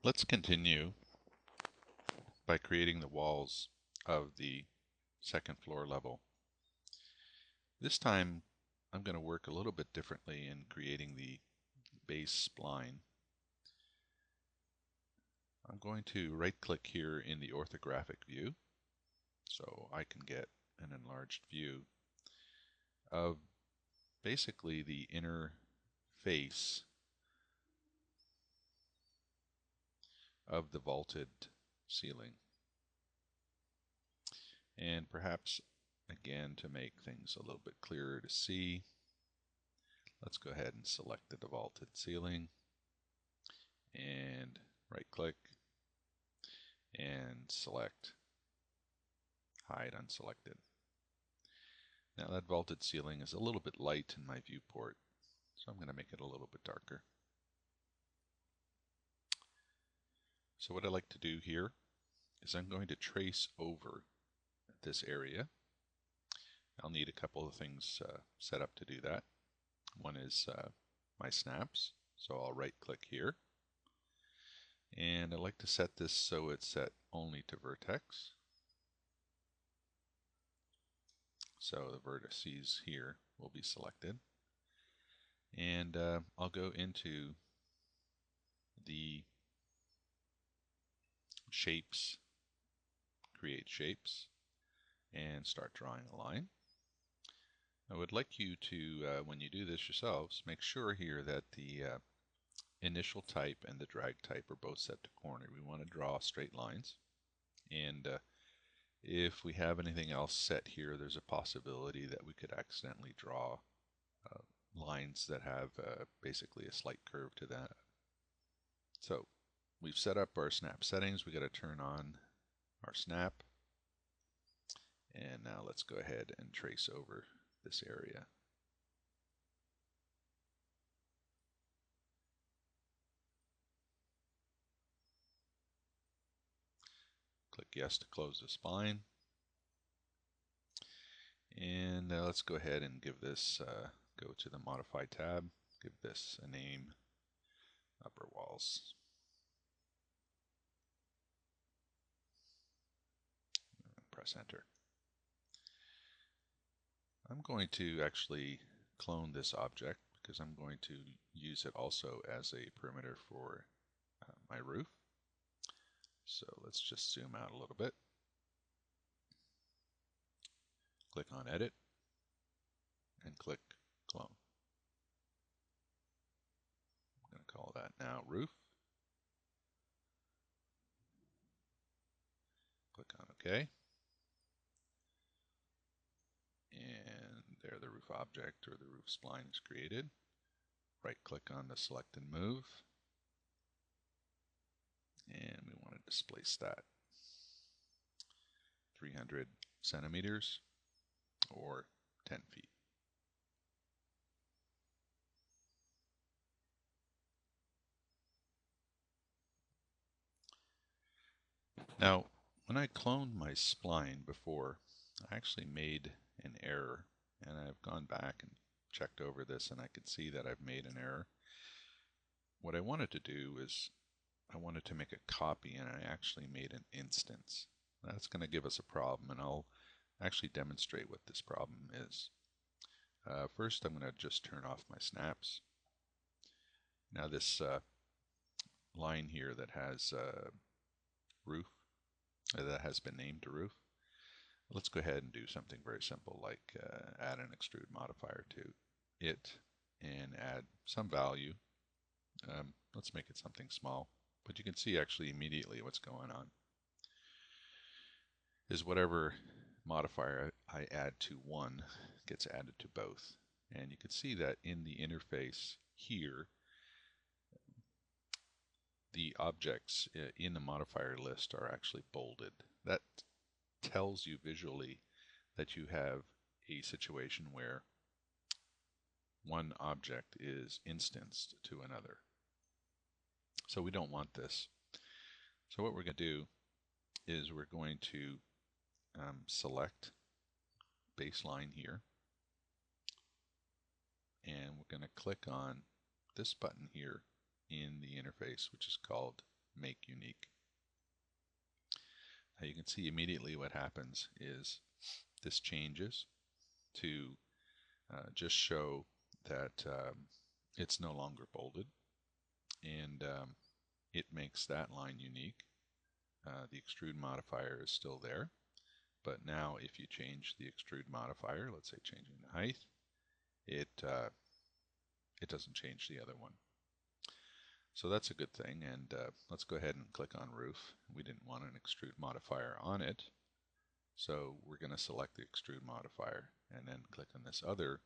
Let's continue by creating the walls of the second floor level. This time I'm going to work a little bit differently in creating the base spline. I'm going to right click here in the orthographic view so I can get an enlarged view of basically the inner face of the vaulted ceiling. And perhaps again, to make things a little bit clearer to see, let's go ahead and select the vaulted ceiling and right click and select hide unselected. Now that vaulted ceiling is a little bit light in my viewport, so I'm going to make it a little bit darker. So what I like to do here is I'm going to trace over this area. I'll need a couple of things set up to do that. One is my snaps, so I'll right click here. And I like to set this so it's set only to vertex. So the vertices here will be selected. And I'll go into the shapes, create shapes, and start drawing a line. I would like you to, when you do this yourselves, make sure here that the initial type and the drag type are both set to corner. We want to draw straight lines. And if we have anything else set here, there's a possibility that we could accidentally draw lines that have basically a slight curve to that. So we've set up our snap settings. We got to turn on our snap. And now let's go ahead and trace over this area. Click yes to close the spline. And let's go ahead and give this, go to the Modify tab, give this a name, Upper Walls. And press Enter. I'm going to actually clone this object because I'm going to use it also as a perimeter for my roof. So let's just zoom out a little bit. Click on Edit and click Clone. I'm going to call that now Roof. Click on OK. And there the roof object or the roof spline is created. Right click on the Select and Move. And we want to displace that 300 centimeters or 10 feet. Now, when I cloned my spline before, I actually made an error, and I've gone back and checked over this, and I could see that I've made an error. What I wanted to do is I wanted to make a copy, and I actually made an instance. That's going to give us a problem, and I'll actually demonstrate what this problem is. First, I'm going to just turn off my snaps. Now this line here that has roof, that has been named to roof, let's go ahead and do something very simple like add an extrude modifier to it and add some value. Let's make it something small, but you can see actually immediately what's going on is whatever modifier I add to one gets added to both. And you can see that in the interface here, the objects in the modifier list are actually bolded. That tells you visually that you have a situation where one object is instanced to another. So we don't want this. So what we're going to do is we're going to select baseline here, and we're going to click on this button here in the interface, which is called make unique. Now you can see immediately what happens is this changes to just show that it's no longer bolded, and it makes that line unique. The extrude modifier is still there, but now if you change the extrude modifier, let's say changing the height, it doesn't change the other one. So that's a good thing, and let's go ahead and click on roof. We didn't want an extrude modifier on it, so we're going to select the extrude modifier and then click on this other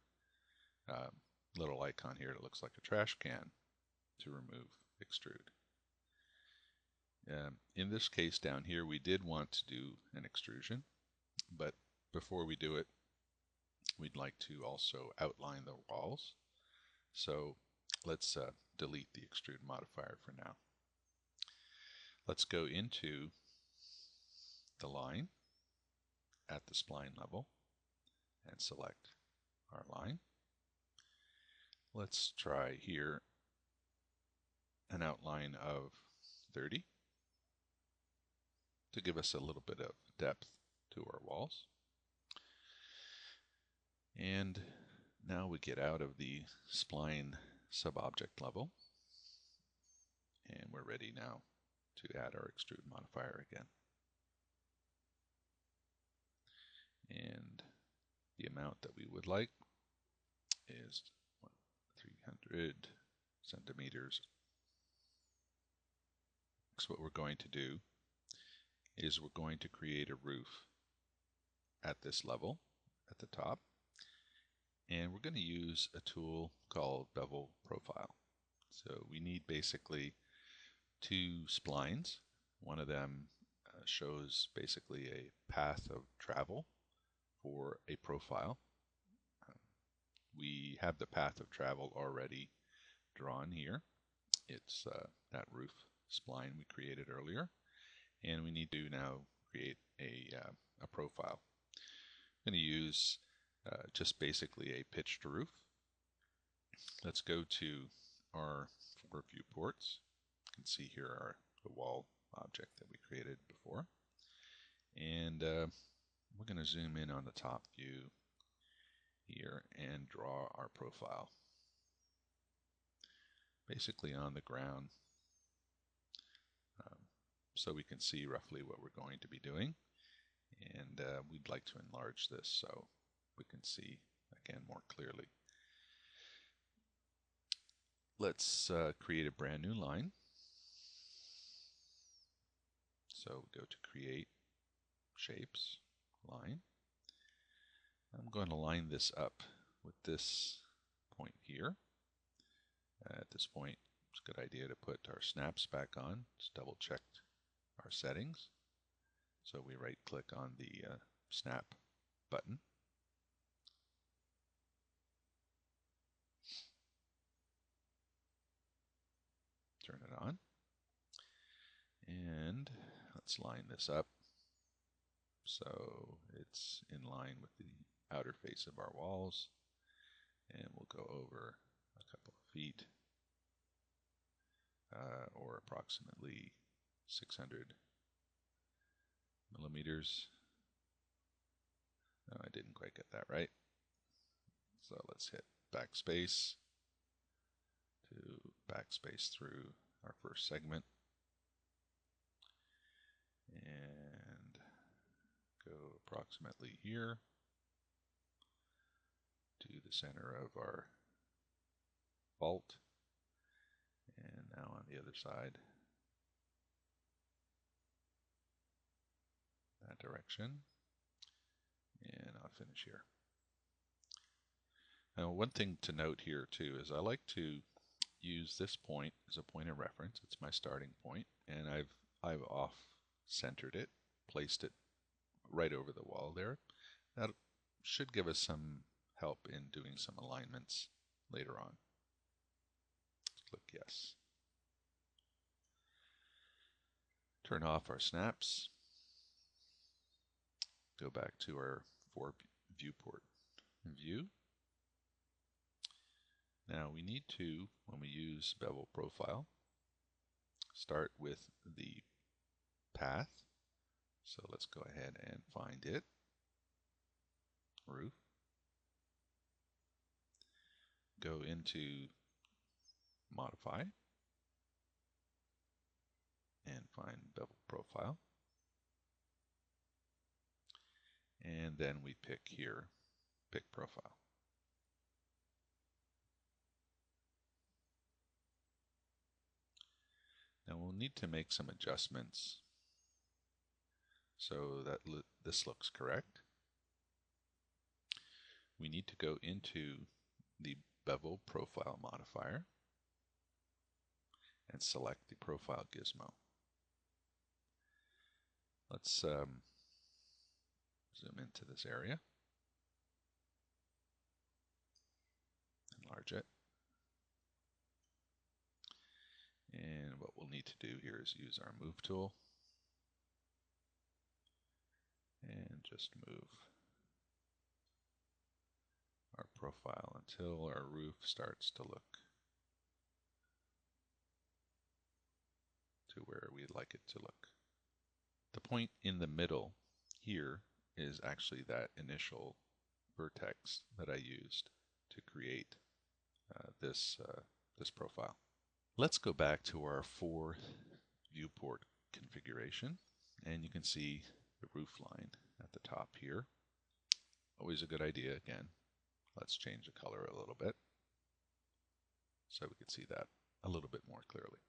little icon here that looks like a trash can to remove extrude. In this case down here, we did want to do an extrusion, but before we do it, we'd like to also outline the walls. So let's delete the extrude modifier for now. Let's go into the line at the spline level and select our line. Let's try here an outline of 30 to give us a little bit of depth to our walls. And now we get out of the spline sub-object level, and we're ready now to add our extrude modifier again. And the amount that we would like is 300 centimeters. So what we're going to do is we're going to create a roof at this level, at the top, and we're going to use a tool called Bevel Profile. So we need basically two splines. One of them shows basically a path of travel for a profile. We have the path of travel already drawn here. It's that roof spline we created earlier, and we need to now create a profile. I'm going to use just basically a pitched roof. Let's go to our 4 viewports. You can see here the wall object that we created before, and we're going to zoom in on the top view here and draw our profile basically on the ground, so we can see roughly what we're going to be doing. And we'd like to enlarge this so we can see again more clearly. Let's create a brand new line. So we go to Create, Shapes, Line. I'm going to line this up with this point here. At this point, it's a good idea to put our snaps back on. Just double check our settings. So we right click on the snap button. Turn it on. And let's line this up so it's in line with the outer face of our walls. And we'll go over a couple of feet, or approximately 600 millimeters. No, I didn't quite get that right. So let's hit backspace to backspace through our first segment and go approximately here to the center of our vault, and now on the other side that direction, and I'll finish here. Now, one thing to note here too is I like to use this point as a point of reference. It's my starting point, and I've off-centered it, placed it right over the wall there. That should give us some help in doing some alignments later on. Click yes. Turn off our snaps. Go back to our 4 viewport view. Now we need to, when we use Bevel Profile, start with the path. So let's go ahead and find it. Roof. Go into Modify and find Bevel Profile. And then we pick here, Pick Profile. Now we'll need to make some adjustments so that this looks correct. We need to go into the Bevel Profile modifier and select the Profile gizmo. Let's zoom into this area, enlarge it. And what we'll need to do here is use our Move tool and just move our profile until our roof starts to look to where we'd like it to look. The point in the middle here is actually that initial vertex that I used to create this profile. Let's go back to our 4 viewport configuration, and you can see the roof line at the top here. Always a good idea, again, let's change the color a little bit so we can see that a little bit more clearly.